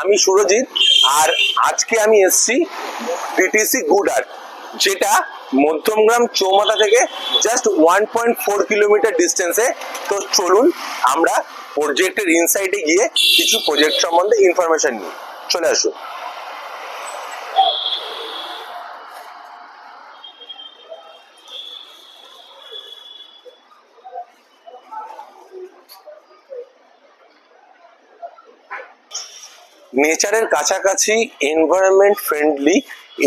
আমি সুরজিৎ, আর আজকে আমি এসেছি ডিটিসি গুড আর্ট, যেটা মধ্যমগ্রাম চৌমাথা থেকে জাস্ট 1.4 কিলোমিটার ডিস্টেন্সে। তো চলুন আমরা প্রজেক্টের ইনসাইডে গিয়ে কিছু প্রজেক্ট সম্বন্ধে ইনফরমেশন নিই। চলে আসুন। নেচারের কাছাকাছি, এনভায়রনমেন্ট ফ্রেন্ডলি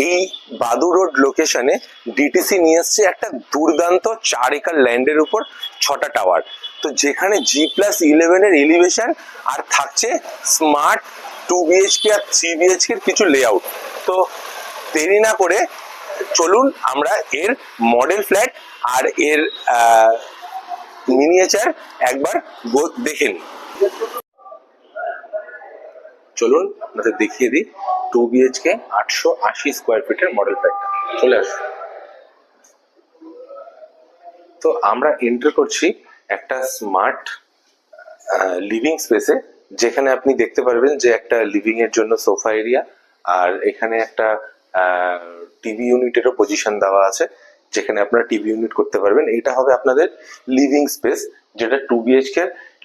এই বাদু রোড লোকেশনে ডিটিসি নিয়ে এসছে একটা দুর্দান্ত 4 একর ল্যান্ডের উপর 6টা টাওয়ার। তো যেখানে G+11 এর এলিভেশন, আর থাকছে স্মার্ট 2 BHK আর 3 BHK এর কিছু লেআউট। তো দেরি না করে চলুন আমরা এর মডেল ফ্ল্যাট আর এর মিনিয়েচার একবার দেখে নিই। চলুন আপনাদের দেখিয়ে দিই 2 BHK 880 স্কোয়ার ফিটের মডেল ফ্ল্যাটটা। চলে আসুন। তো আমরা এন্টার করছি একটা স্মার্ট লিভিং স্পেসে, যেখানে আপনি দেখতে পারবেন যে একটা লিভিং এর জন্য সোফা এরিয়া, আর এখানে একটা টিভি ইউনিটেরও পজিশন দেওয়া আছে, যেখানে আপনারা টিভি ইউনিট করতে পারবেন। এটা হবে আপনাদের লিভিং স্পেস, যেটা 2 BHK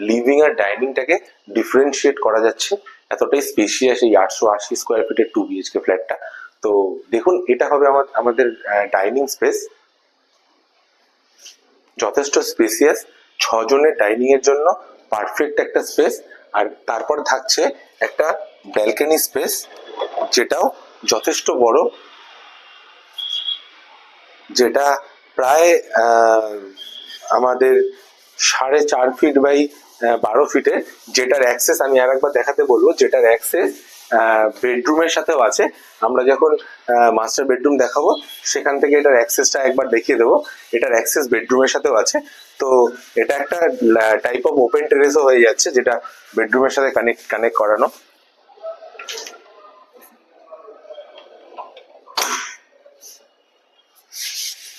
লিভিং আর ডাইনিংটাকে ডিফারেন্সিয়েট করা যাচ্ছে। এতটাই স্পেশিয়াস এই 880 স্কোয়ার ফিটের 2 BHK ফ্ল্যাটটা। তো দেখুন, এটা হবে আমাদের ডাইনিং স্পেস, যথেষ্ট স্পেসিয়াস, 6 জনের ডাইনিং এর জন্য পারফেক্ট একটা স্পেস। আর তারপর থাকছে একটা ব্যালকনি স্পেস, যেটাও যথেষ্ট বড়, যেটা প্রায় আমাদের 4.5 ফিট বাই 12 ফিটের, যেটার অ্যাক্সেস আমি আর একবার দেখাতে বলবো, যেটার অ্যাক্সেস বেডরুমের সাথেও আছে। আমরা যখন মাস্টার বেডরুম দেখাবো, সেখান থেকে এটার অ্যাক্সেসটা একবার দেখিয়ে দেবো। এটার অ্যাক্সেস বেডরুমের সাথেও আছে। তো এটা একটা টাইপ অফ ওপেন টেরেসও হয়ে যাচ্ছে, যেটা বেডরুমের সাথে কানেক্ট করানো।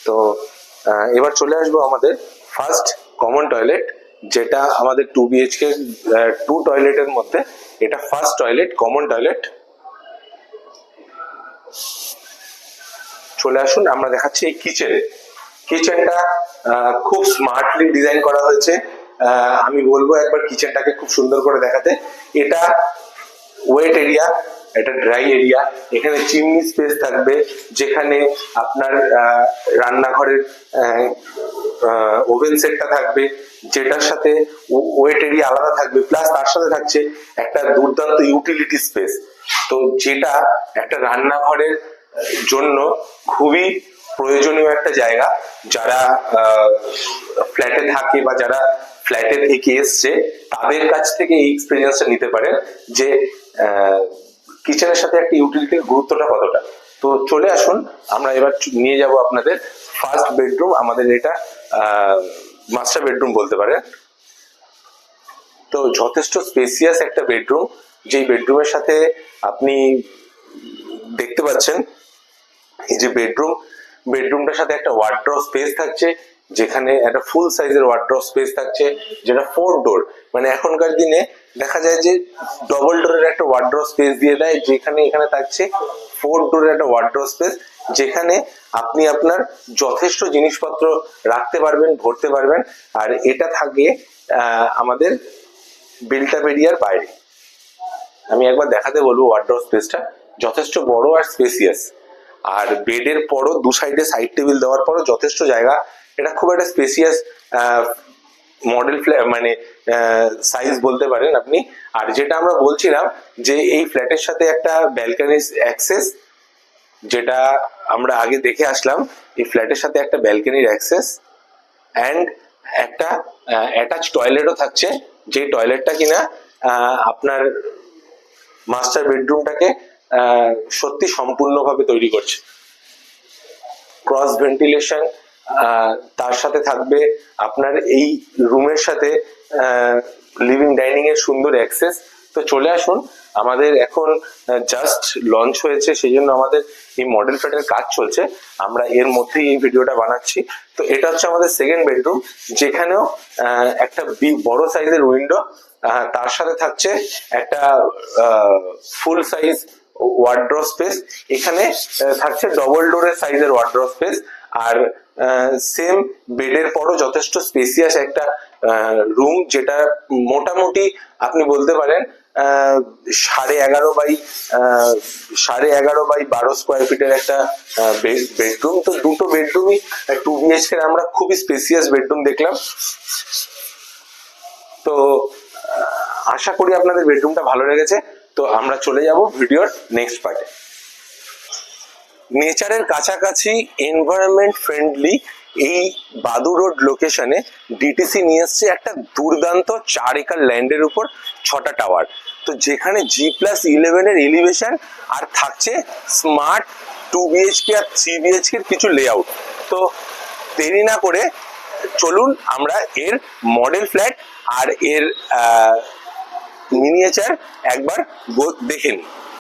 তো এবার চলে আসবো আমাদের ফার্স্ট কমন টয়লেট, যেটা আমাদের 2 BHK 2 টয়লেটের মধ্যে এটা ফার্স্ট টয়লেট, কমন টয়লেট। চলে আসুন, আমরা দেখাচ্ছি এই কিচেনটা খুব স্মার্টলি ডিজাইন করা হয়েছে। আমি বলবো একবার কিচেনটাকে খুব সুন্দর করে দেখাতে। এটা ওয়েট এরিয়া, এটা ড্রাই এরিয়া। এখানে চিমনি স্পেস থাকবে, যেখানে আপনার রান্নাঘরের ওভেন সেটটা থাকবে, যেটার সাথে ওয়েট এরিয়া আলাদা থাকবে, প্লাস তার সাথে থাকছে একটা দুর্দান্ত ইউটিলিটি স্পেস। তো যেটা একটা রান্নাঘরের জন্য খুবই প্রয়োজনীয় একটা জায়গা। যারা ফ্ল্যাটে থাকে বা যারা ফ্ল্যাটে থেকে এসছে, তাদের কাছ থেকে এই এক্সপিরিয়েন্সটা নিতে পারেন যে কিচেনের সাথে একটা ইউটিলিটির গুরুত্বটা কতটা। তো চলে আসুন, আমরা এবার নিয়ে যাব আপনাদের ফার্স্ট বেডরুম। আমাদের এটা মাস্টার বেডরুম বলতে পারেন। তো যথেষ্ট স্পেসিয়াস একটা বেডরুম, যেই বেডরুমের সাথে আপনি দেখতে পাচ্ছেন এই যে বেডরুমটার সাথে একটা ওয়ার্ড্রপ স্পেস থাকছে, যেখানে একটা ফুল সাইজের ওয়ার্ড্রপ স্পেস থাকছে, যেটা 4 ডোর। মানে এখনকার দিনে দেখা যায় যে ডবল ডোরের একটা ওয়ার্ড্রপ স্পেস দিয়ে দেয়, যেখানে এখানে থাকছে 4 ডোরের একটা ওয়ার্ড্রপ স্পেস, যেখানে আপনি আপনার যথেষ্ট জিনিসপত্র রাখতে পারবেন, ভরতে পারবেন। আর এটা থাকে আমাদের বিল্ট-আপ এরিয়ার বাইরে। আমি একবার দেখাতে বলবো ওয়ার্ড্রপ স্পেসটা যথেষ্ট বড় আর স্পেসিয়াস। আর বেডের পরও দু সাইডে সাইড টেবিল দেওয়ার পরও যথেষ্ট জায়গা। এটা খুব একটা স্পেসিয়াস মডেল ফ্ল্যাট, মানে সাইজ বলতে পারেন আপনি। আর যেটা আমরা বলছিলাম যে এই ফ্ল্যাটের সাথে একটা ব্যালকনি অ্যাক্সেস, যেটা আমরা আগে দেখে আসলাম, এই ফ্ল্যাটের সাথে একটা ব্যালকনির অ্যাক্সেস অ্যান্ড একটা অ্যাটাচ টয়লেটও থাকছে, যে টয়লেটটা কিনা আপনার মাস্টার বেডরুমটাকে সত্যি সম্পূর্ণভাবে তৈরি করছে। ক্রস ভেন্টিলেশন, তার সাথে থাকবে আপনার এই রুমের সাথে লিভিং ডাইনিং এর সুন্দর অ্যাক্সেস। তো চলে আসুন, আমাদের এখন জাস্ট লঞ্চ হয়েছে, সেই জন্য আমাদের এই মডেল ফ্ল্যাটের কাজ চলছে, আমরা এর মধ্যেই এই ভিডিওটা বানাচ্ছি। তো এটা হচ্ছে আমাদের সেকেন্ড বেডরুম, যেখানেও একটা বড় সাইজের উইন্ডো, তার সাথে থাকছে একটা ফুল সাইজ ওয়ার্ড্রপ স্পেস। এখানে থাকছে ডবল ডোরের সাইজের ওয়ার্ড্রপ স্পেস, আর সেম বেডের পরও যথেষ্ট স্পেসিয়াস একটা রুম, যেটা মোটামুটি আপনি বলতে পারেন 11.5 বাই 12 স্কোয়ার ফিটের একটা বেডরুম। তো দুটো বেডরুমই 2 BHK আমরা খুবই স্পেসিয়াস বেডরুম দেখলাম। তো আশা করি আপনাদের বেডরুমটা ভালো লেগেছে। তো আমরা চলে যাব ভিডিওর নেক্সট পার্টে। নেচারের কাছাকাছি, এনভায়রনমেন্ট ফ্রেন্ডলি এই বাদু রোড লোকেশনে ডিটিসি নিয়ে এসছে একটা দুর্দান্ত 4 একর ল্যান্ডের উপর 6টা টাওয়ার। তো যেখানে G+11 এর এলিভেশন, আর থাকছে স্মার্ট 2 BHK আর 3 BHK এর কিছু লেআউট। তো দেরি না করে চলুন আমরা এর মডেল ফ্ল্যাট আর এর মিনিয়েচার একবার দেখে নিই।